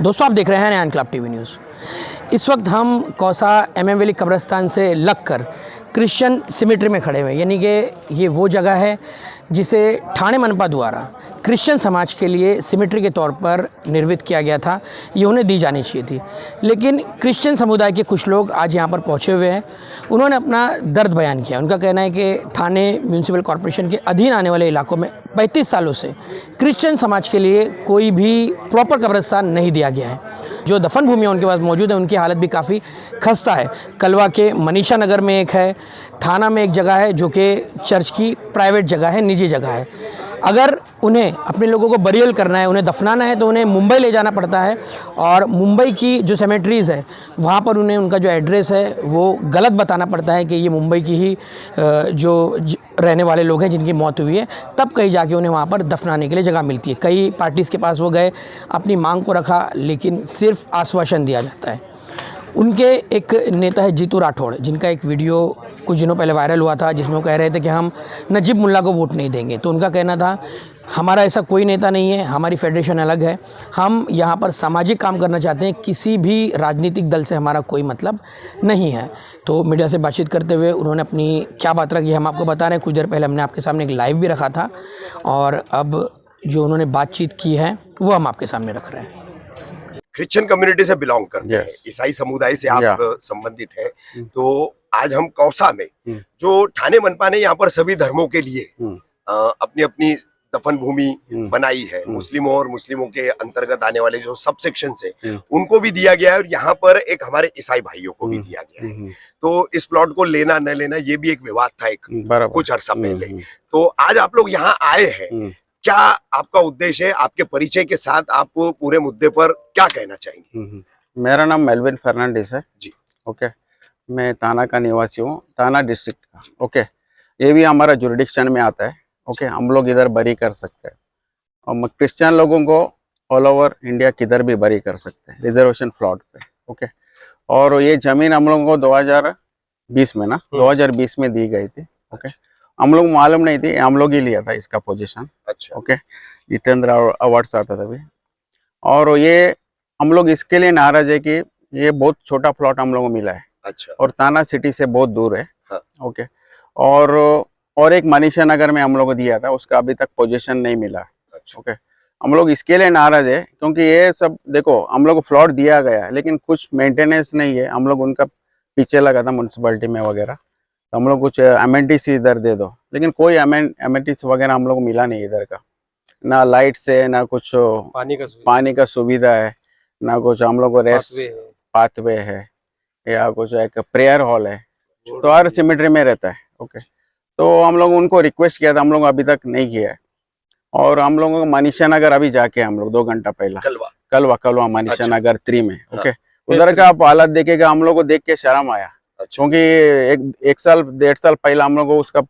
दोस्तों आप देख रहे हैं नया इनकलाब टीवी न्यूज़। इस वक्त हम कौसा एमएम वैली कब्रिस्तान से लगकर क्रिश्चियन सिमेट्री में खड़े हुए हैं, यानी कि ये वो जगह है जिसे ठाणे मनपा द्वारा क्रिश्चियन समाज के लिए सिमेट्री के तौर पर निर्मित किया गया था। ये उन्हें दी जानी चाहिए थी, लेकिन क्रिश्चियन समुदाय के कुछ लोग आज यहाँ पर पहुँचे हुए हैं। उन्होंने अपना दर्द बयान किया। उनका कहना है कि ठाणे म्यूनसिपल कॉरपोरेशन के अधीन आने वाले इलाकों में 35 सालों से क्रिश्चियन समाज के लिए कोई भी प्रॉपर कब्रिस्तान नहीं दिया गया है। जो दफन भूमियाँ उनके पास मौजूद है उनकी हालत भी काफ़ी खस्ता है। कलवा के मनीषा नगर में एक है, थाना में एक जगह है जो कि चर्च की प्राइवेट जगह है, निजी जगह है। अगर उन्हें अपने लोगों को बरियल करना है, उन्हें दफनाना है, तो उन्हें मुंबई ले जाना पड़ता है और मुंबई की जो सेमेट्रीज़ है वहाँ पर उन्हें उनका जो एड्रेस है वो गलत बताना पड़ता है कि ये मुंबई की ही जो रहने वाले लोग हैं जिनकी मौत हुई है, तब कहीं जाके उन्हें वहाँ पर दफनाने के लिए जगह मिलती है। कई पार्टीज़ के पास वो गए, अपनी मांग को रखा, लेकिन सिर्फ आश्वासन दिया जाता है। उनके एक नेता है जीतू राठौड़, जिनका एक वीडियो कुछ दिनों पहले वायरल हुआ था जिसमें वो कह रहे थे कि हम नजीब मुल्ला को वोट नहीं देंगे। तो उनका कहना था हमारा ऐसा कोई नेता नहीं है, हमारी फेडरेशन अलग है, हम यहाँ पर सामाजिक काम करना चाहते हैं, किसी भी राजनीतिक दल से हमारा कोई मतलब नहीं है। तो मीडिया से बातचीत करते हुए उन्होंने अपनी क्या बात रखी हम आपको बता रहे हैं। कुछ देर पहले हमने आपके सामने एक लाइव भी रखा था और अब जो उन्होंने बातचीत की है वो हम आपके सामने रख रहे हैं। क्रिश्चियन कम्युनिटी से बिलोंग करते हैं, ईसाई समुदाय से आप संबंधित हैं, तो आज हम कौसा में जो ठाणे मनपा ने यहाँ पर सभी धर्मों के लिए अपनी अपनी दफन भूमि बनाई है, मुस्लिमों और मुस्लिमों के अंतर्गत आने वाले जो सब सेक्शन है उनको भी दिया गया है और यहाँ पर एक हमारे ईसाई भाइयों को भी दिया गया है। तो इस प्लॉट को लेना न लेना ये भी एक विवाद था एक कुछ अर्सा पहले। तो आज आप लोग यहाँ आए हैं, क्या आपका उद्देश्य है? आपके परिचय के साथ आप पूरे मुद्दे पर क्या कहना चाहेंगे? मेरा नाम मेलविन फर्नांडिस है जी। ओके, मैं ताना का निवासी हूँ, ताना डिस्ट्रिक्ट का। ओके, ये भी हमारा जुरिडिक्शन में आता है। ओके, हम लोग इधर बरी कर सकते हैं और क्रिश्चियन लोगों को ऑल ओवर इंडिया किधर भी बरी कर सकते हैं रिजर्वेशन प्लॉट पे। ओके, और ये जमीन हम लोगों को 2020 में 2020 में दी गई थी। ओके, हम लोग मालूम नहीं थी, हम लोग ही लिया था इसका पोजीशन। अच्छा। ओके, जितेंद्र अवार्ड्स आता था अभी, और ये हम लोग इसके लिए नाराज है कि ये बहुत छोटा प्लॉट हम लोग को मिला है। अच्छा। और ताना सिटी से बहुत दूर है। हाँ। ओके, और एक मनीषा नगर में हम लोग को दिया था, उसका अभी तक पोजीशन नहीं मिला। अच्छा। ओके, हम लोग इसके लिए नाराज है क्योंकि ये सब देखो हम लोग को प्लॉट दिया गया है लेकिन कुछ मेंटेनेंस नहीं है। हम लोग उनका पीछे लगा था म्यूनसिपैलिटी में वगैरह, तो हम लोग कुछ एमेनिटीज इधर दे दो, लेकिन कोई एमेनिटीज वगैरह हम लोग को मिला नहीं इधर का। ना लाइट्स है, ना कुछ पानी का सुविधा है, ना कुछ हम लोग को रेस्ट पाथवे है या कुछ एक प्रेयर हॉल है, तो हर सिमेट्री में रहता है। ओके, तो हम लोग उनको रिक्वेस्ट किया था, हम लोग अभी तक नहीं किया है। और हम लोगों को मनीषा नगर अभी जाके हम लोग 2 घंटा पहला कलवा मनीषा नगर 3 में। ओके, उधर का आप हालत देखेगा, हम लोग को देख के शर्म आया। क्योंकि एक साल 1.5 साल पहले हम लोग को उसका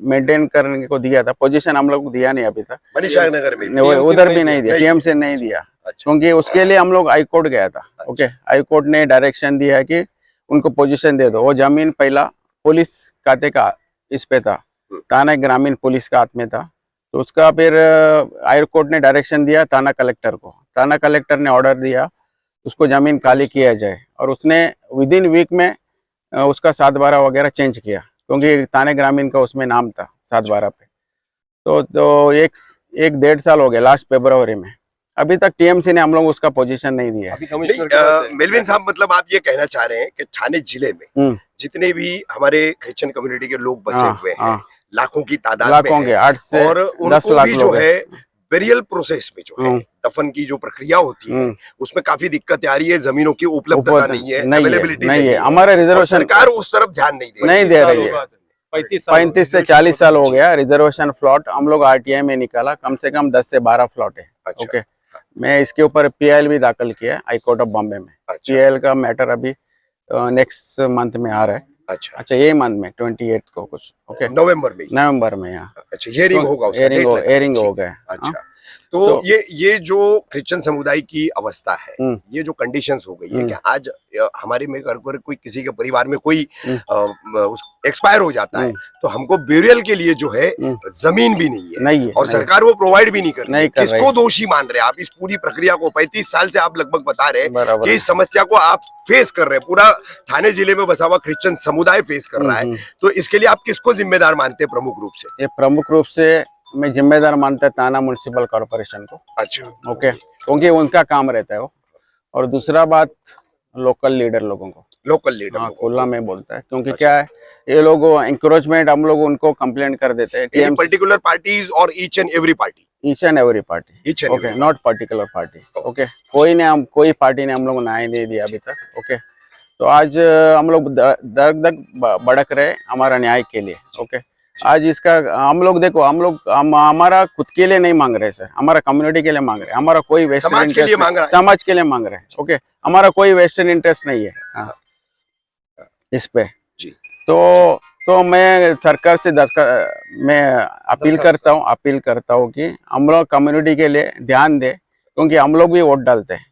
मेंटेन करने को दिया था, पोजीशन हम लोग को दिया नहीं अभी तक मनीषा नगर में, उधर भी नहीं दिया, टीएम से नहीं दिया। क्योंकि उसके लिए हम लोग हाई कोर्ट गया था। ओके, हाई कोर्ट ने डायरेक्शन दिया कि उनको पोजीशन दे दो। वो जमीन पहला पुलिस खाते का इस पे था, थाना ग्रामीण पुलिस का हाथ में था, तो उसका फिर हाई कोर्ट ने डायरेक्शन दिया थाना कलेक्टर को। थाना कलेक्टर ने ऑर्डर दिया उसको जमीन खाली किया जाए, और उसने विद इन वीक में उसका 7/12 वगैरह चेंज किया, क्योंकि थाने ग्रामीण का उसमें नाम था 7/12 पे। तो एक 1.5 साल हो गया, लास्ट फरवरी में, अभी तक टीएमसी ने हम लोग उसका पोजीशन नहीं दिया है। मेलविन साहब, मतलब आप ये कहना चाह रहे हैं कि ठाणे जिले में जितने भी हमारे क्रिश्चियन कम्युनिटी के लोग बसे हुए हैं, लाखों की तादाद में, 8 से और 10 लाख जो है बेरियल प्रोसेस में जो है दफन की जो प्रक्रिया होती है उसमें काफी दिक्कत आ रही है, जमीनों की उपलब्धता नहीं है, अवेलेबिलिटी नहीं है। हमारे रिजर्वेशन सरकार उस तरफ ध्यान नहीं दे रही है। 35 से 40 साल हो गया रिजर्वेशन प्लॉट हम लोग आरटीआई में निकाला, कम से कम 10 से 12 प्लॉट है। ओके, मैं इसके ऊपर पीआईएल भी दाखिल किया हाई कोर्ट ऑफ बॉम्बे में। पीआईएल का मैटर अभी नेक्स्ट मंथ में आ रहा है। अच्छा, ये मंथ में 28 को कुछ। ओके, नवंबर में यहाँ। अच्छा, हियरिंग होगा, हियरिंग हो गया। अच्छा, तो ये जो क्रिश्चियन समुदाय की अवस्था है, ये जो कंडीशंस हो गई है कि आज हमारे में अगर कोई किसी के परिवार में कोई एक्सपायर हो जाता है तो हमको ब्यूरियल के लिए जो है जमीन भी नहीं है और सरकार वो प्रोवाइड भी नहीं कर रही है। किसको दोषी मान रहे हैं आप इस पूरी प्रक्रिया को? 35 साल से आप लगभग बता रहे हैं कि इस समस्या को आप फेस कर रहे हैं, पूरा थाने जिले में बसा हुआ क्रिश्चियन समुदाय फेस कर रहा है, तो इसके लिए आप किसको जिम्मेदार मानते हैं प्रमुख रूप से? ये प्रमुख रूप से मैं जिम्मेदार मानता थाना म्युनिसिपल कॉर्पोरेशन को। अच्छा, ओके, क्योंकि उनका काम रहता है वो। और दूसरा बात लोकल लीडर लोगों को, लोकल लीडर हाँ, खुला में बोलता है, क्योंकि क्या है ये लोग इंक्रोचमेंट हम लोग उनको कंप्लेंट कर देते हैं। पर्टिकुलर पार्टीज और each and every party, okay, not particular party. Okay, कोई पार्टी ने हम लोग न्याय नहीं दिया अभी तक। ओके, तो आज हम लोग दर भड़क रहे हमारा न्याय के लिए। ओके, आज इसका हम लोग देखो, हमारा खुद के लिए नहीं मांग रहे सर, हमारा कम्युनिटी के लिए मांग रहे हैं। हमारा कोई वेस्टर्न समाज के लिए मांग रहा है, समाज के लिए मांग रहे हैं। ओके, हमारा कोई वेस्टर्न इंटरेस्ट नहीं है इस पे जी। तो मैं सरकार से मैं अपील करता हूँ कि हम लोग कम्युनिटी के लिए ध्यान दे, क्योंकि हम लोग भी वोट डालते हैं,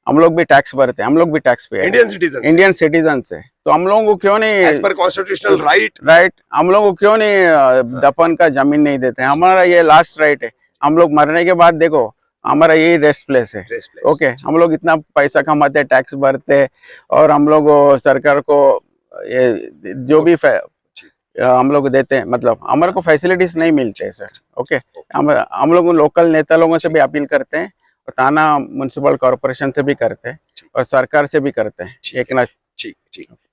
हम लोग भी टैक्स भरते हैं, हम लोग भी टैक्स पे इंडियन सिटीजन से, तो हम लोगों को क्यों नहीं एज पर कॉन्स्टिट्यूशनल राइट हम लोगों को क्यों नहीं दफन का जमीन नहीं देते हैं? हमारा ये लास्ट राइट है। हम लोग मरने के बाद देखो हमारा यही रेस्ट प्लेस है। ओके, हम लोग इतना पैसा कमाते, टैक्स भरते, और हम लोग सरकार को ये जो भी हम लोग देते हैं, मतलब हमारे को फैसिलिटीज नहीं मिलते हैं सर। ओके, हम लोग लोकल नेता लोगों से भी अपील करते हैं, और थाना म्युनिसिपल कॉर्पोरेशन से भी करते हैं, और सरकार से भी करते हैं। एक ना ठीक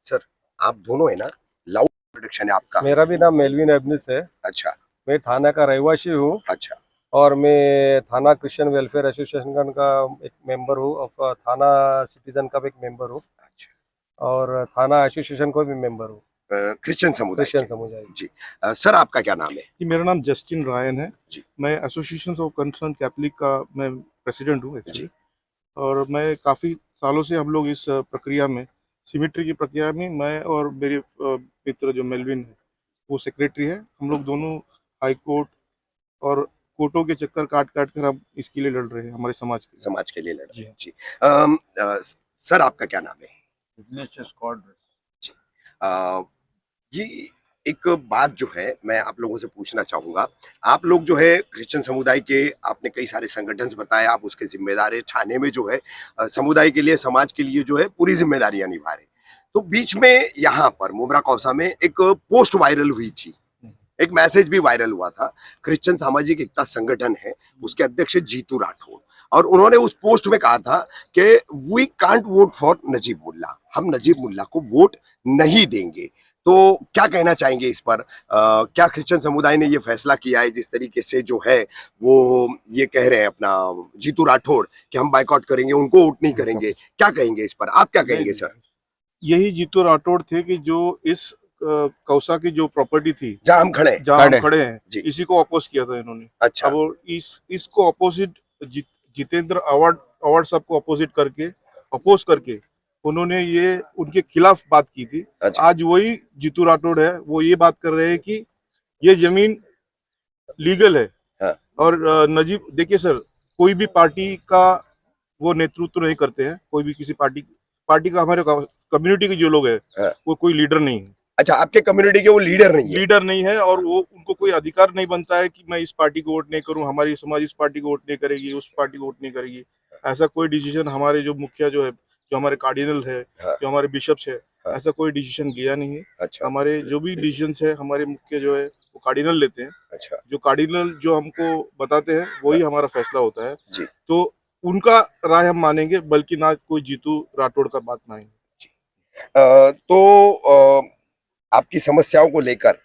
सर, आप दोनों है ना, लाउड प्रोडक्शन है आपका? मेरा भी नाम मेलविन एबनिस है। अच्छा, मैं थाना का रहवासी हूँ। अच्छा, और मैं थाना क्रिश्चियन वेलफेयर एसोसिएशन का एक मेंबर हूँ, और थाना सिटीजन का भी एक मेंबर हूँ, अच्छा, और थाना एसोसिएशन को भी मेंबर हूँ, क्रिश्चियन समुदाय जी। सर, आपका क्या नाम है? जी, मेरा नाम जस्टिन रायन है जी। मैं एसोसिएशन ऑफ कंसर्न कैथलिक का मैं प्रेसिडेंट हूँ एक्चुअली। और मैं काफ़ी सालों से हम लोग इस प्रक्रिया में, सिमेट्री की प्रक्रिया में, मैं और मेरे मित्र जो मेलविन है वो सेक्रेटरी है, हम लोग दोनों हाई कोर्ट और कोर्टों के चक्कर काट कर हम इसके लिए लड़ रहे हैं, हमारे समाज के लिए लड़ रहे हैं जी। सर, आपका क्या नाम है? ये एक बात जो है मैं आप लोगों से पूछना चाहूंगा, आप लोग जो है क्रिश्चियन समुदाय के, आपने कई सारे संगठन बताए, आप उसके जिम्मेदार है, थाने में जो है समुदाय के लिए, समाज के लिए जो है पूरी जिम्मेदारियां निभा रहे। तो बीच में यहाँ पर मुमरा कौसा में एक पोस्ट वायरल हुई थी, एक मैसेज भी वायरल हुआ था। क्रिश्चियन सामाजिक एकता संगठन है, उसके अध्यक्ष जीतू राठौड़, और उन्होंने उस पोस्ट में कहा था कि we can't vote for Najeeb Mulla, हम नजीब मुल्ला को वोट नहीं देंगे। तो क्या कहना चाहेंगे इस पर? क्या क्रिश्चियन समुदाय ने ये फैसला किया है, जिस तरीके से जो है वो ये कह रहे हैं अपना जीतू राठौड़ कि हम बाइकआउट करेंगे, उनको वोट नहीं करेंगे, क्या कहेंगे इस पर? आप क्या कहेंगे सर? यही जीतू राठौड़ थे कि जो इस कौसा की जो प्रॉपर्टी थी जहाँ हम खड़े हैं इसी को अपोज किया था इन्होंने। अच्छा, अब इसको अपोजिट जितेंद्र अवार्ड सबको अपोज करके उन्होंने ये उनके खिलाफ बात की थी। अच्छा। आज वही जीतू राठौड़ है, वो ये बात कर रहे हैं कि ये जमीन लीगल है। हाँ। और नजीब, देखिए सर, कोई भी पार्टी का वो नेतृत्व नहीं करते हैं, कोई भी किसी पार्टी का हमारे कम्युनिटी के जो लोग है वो कोई लीडर नहीं है। अच्छा, आपके कम्युनिटी के वो लीडर नहीं है और वो उनको कोई अधिकार नहीं बनता है कि मैं इस पार्टी को वोट नहीं करूं, हमारी समाज इस पार्टी को वोट नहीं करेगी, उस पार्टी को वोट नहीं करेगी। ऐसा कोई डिसीजन हमारे जो मुखिया जो है, जो हमारे कार्डिनल है, जो हमारे बिशप्स है, ऐसा कोई डिसीजन लिया नहीं है। अच्छा। हमारे जो भी डिसीजन है हमारे मुख्य जो है वो कार्डिनल लेते हैं। अच्छा। जो कार्डिनल जो हमको बताते हैं वही हमारा फैसला होता है जी। तो उनका राय हम मानेंगे, बल्कि ना कोई जीतू राठौड़ का बात मानेंगे। तो आपकी समस्याओं को लेकर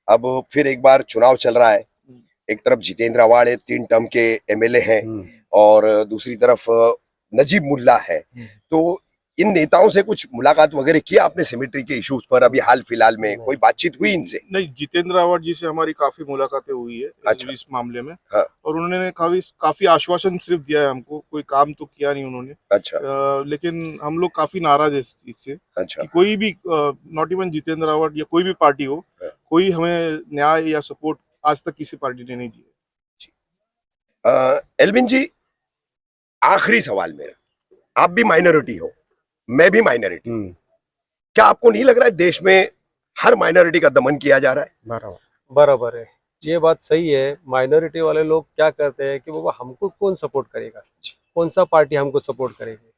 अब फिर एक बार चुनाव चल रहा है। एक तरफ जितेंद्र अवाड़ है, 3 टर्म के एमएलए हैं, और दूसरी तरफ नजीब मुल्ला है। तो इन नेताओं से कुछ मुलाकात वगैरह किया आपने सिमेट्री के इश्यूज पर? अभी हाल फिलहाल में कोई बातचीत हुई इनसे? नहीं, जितेंद्र अवाड़ जी से हमारी काफी मुलाकातें हुई है। अच्छा। इस मामले में। हाँ। और उन्होंने काफी आश्वासन सिर्फ दिया है हमको, कोई काम तो किया नहीं उन्होंने। अच्छा। लेकिन हम लोग काफी नाराज है इस चीज से। अच्छा। कि कोई भी नॉट इवन जितेंद्र अवाड़ या कोई भी पार्टी हो, कोई हमें न्याय या सपोर्ट आज तक किसी पार्टी ने नहीं दिया। एल्विन जी, आखिरी सवाल मेरा, आप भी माइनॉरिटी हो, मैं भी माइनॉरिटी, क्या आपको नहीं लग रहा है देश में हर माइनॉरिटी का दमन किया जा रहा है? बराबर बराबर है, ये बात सही है। माइनॉरिटी वाले लोग क्या करते हैं कि बाबा हमको कौन सपोर्ट करेगा, कौन सा पार्टी हमको सपोर्ट करेगी,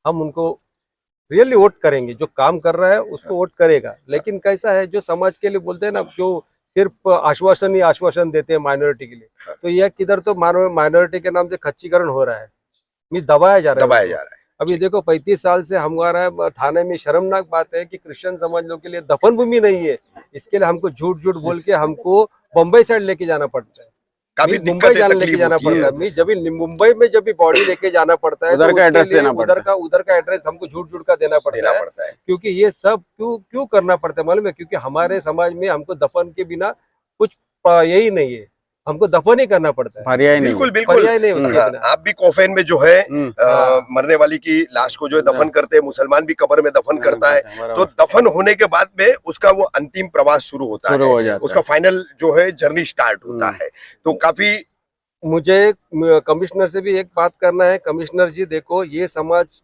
हम उनको रियली वोट करेंगे, जो काम कर रहा है उसको वोट करेगा। लेकिन कैसा है, जो समाज के लिए बोलते हैं ना, जो सिर्फ आश्वासन ही आश्वासन देते हैं माइनॉरिटी के लिए, तो यह किधर तो माइनॉरिटी के नाम से खच्चीकरण हो रहा है, मीन दबाया जा रहा है, दबाया जा रहा है। अभी देखो 35 साल से हमारा थाने में शर्मनाक बात है कि क्रिश्चियन समाज लोग के लिए दफन भूमि नहीं है। इसके लिए हमको झूठ झूठ बोल के हमको बम्बई साइड लेके जाना पड़ता है, काफी मुंबई लेके जाना पड़ता है। जब मुंबई में जब भी बॉडी लेके जाना पड़ता है, उधर का एड्रेस देना पड़ता है, उधर का एड्रेस हमको झूठ झूठ का देना पड़ता है। क्योंकि ये सब क्यों करना पड़ता है मालूम है? क्योंकि हमारे समाज में हमको दफन के बिना कुछ यही नहीं है, हमको दफन ही करना पड़ता है। पर्याय नहीं, बिल्कुल बिल्कुल। पर्याय नहीं उसके बिना। आप भी कोफेन में जो है मरने वाली की लाश को जो है दफन करते हैं, मुसलमान भी कब्र में दफन करता है, तो दफन होने के बाद में उसका वो अंतिम प्रवास शुरू होता है, उसका फाइनल जो है जर्नी स्टार्ट होता है। तो काफी मुझे कमिश्नर से भी एक बात करना है। कमिश्नर जी देखो, ये समाज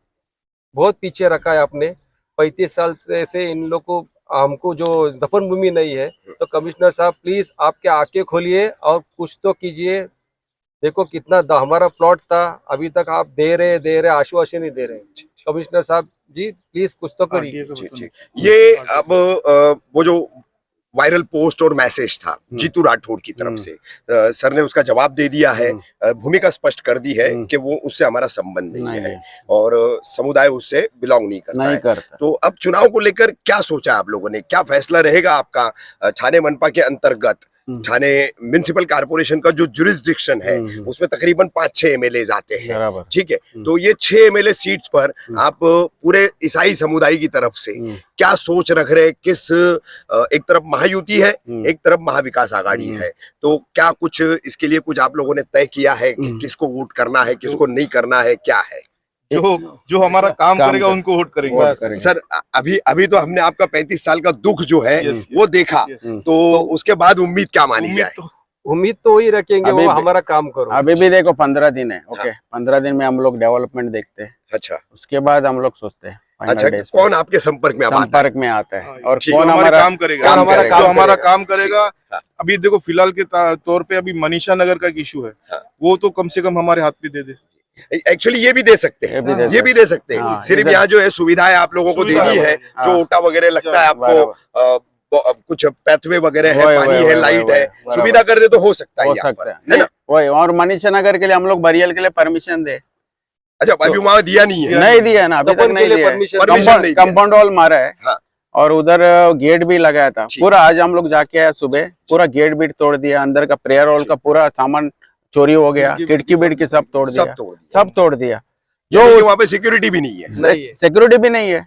बहुत पीछे रखा है आपने, 35 साल से इन लोग को, हमको जो दफन भूमि नहीं है। तो कमिश्नर साहब प्लीज आपके आंखें खोलिए और कुछ तो कीजिए। देखो कितना हमारा प्लॉट था, अभी तक आप दे रहे आश्वासन ही दे रहे हैं। कमिश्नर साहब जी प्लीज कुछ तो करिए। ये अब वो जो वायरल पोस्ट और मैसेज था जीतू राठौर की तरफ से, सर ने उसका जवाब दे दिया है, भूमिका स्पष्ट कर दी है कि वो उससे हमारा संबंध नहीं है और समुदाय उससे बिलोंग नहीं करता है। तो अब चुनाव को लेकर क्या सोचा आप लोगों ने, क्या फैसला रहेगा आपका? ठाणे मनपा के अंतर्गत ठाणे म्युनिसिपल कॉर्पोरेशन का जो जुरिस्डिक्शन है उसमें तकरीबन 5-6 एमएलए आते हैं, ठीक है? तो ये 6 एमएलए सीट्स पर आप पूरे ईसाई समुदाय की तरफ से क्या सोच रख रहे? किस एक तरफ महायुति है, एक तरफ महाविकास आघाड़ी है, तो क्या कुछ इसके लिए कुछ आप लोगों ने तय किया है कि किसको वोट करना है, किसको नहीं करना है, क्या है? जो हमारा काम करेगा उनको वोट करेंगे। सर अभी तो हमने आपका 35 साल का दुख जो है वो देखा, तो उसके बाद उम्मीद क्या मानी जाए? उम्मीद तो वही रखेंगे, वो हमारा काम करो। अभी भी देखो 15 दिन है, ओके, 15 दिन में हम लोग डेवलपमेंट देखते हैं। अच्छा, उसके बाद हम लोग सोचते हैं अच्छा कौन आपके संपर्क में आता है और कौन हमारा काम करेगा, जो हमारा काम करेगा। अभी देखो फिलहाल के तौर पे अभी मनीषा नगर का एक इशू है, वो तो कम से कम हमारे हाथ में दे दे। एक्चुअली ये भी दे सकते हैं, ये भी दे सकते हैं। सिर्फ यहाँ जो है सुविधाएं आप लोगों को देनी है, जो ओटा वगैरह लगता है आपको, कुछ पैथवे वगैरह है, पानी है, लाइट है, सुविधा कर दे तो हो सकता है ना? वही, और मनीषा नगर के लिए हम लोग बरियल के लिए परमिशन दे। अच्छा, अभी वहाँ दिया नहीं है? नहीं दिया ना, अभी तक नहीं दिया। कंपाउंड वॉल मारा है और उधर गेट भी लगाया था पूरा। आज हम लोग जाके आए सुबह, पूरा गेट भी तोड़ दिया, अंदर का प्रेयर हॉल का पूरा सामान चोरी हो गया, खिड़की बिड़की सब तोड़ दिया। जो वहाँ पे सिक्योरिटी भी नहीं है, सिक्योरिटी भी नहीं है।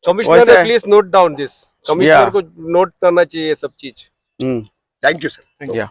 कमिश्नर ने please note down this, commissioner को नोट करना चाहिए सब चीज। Thank you sir.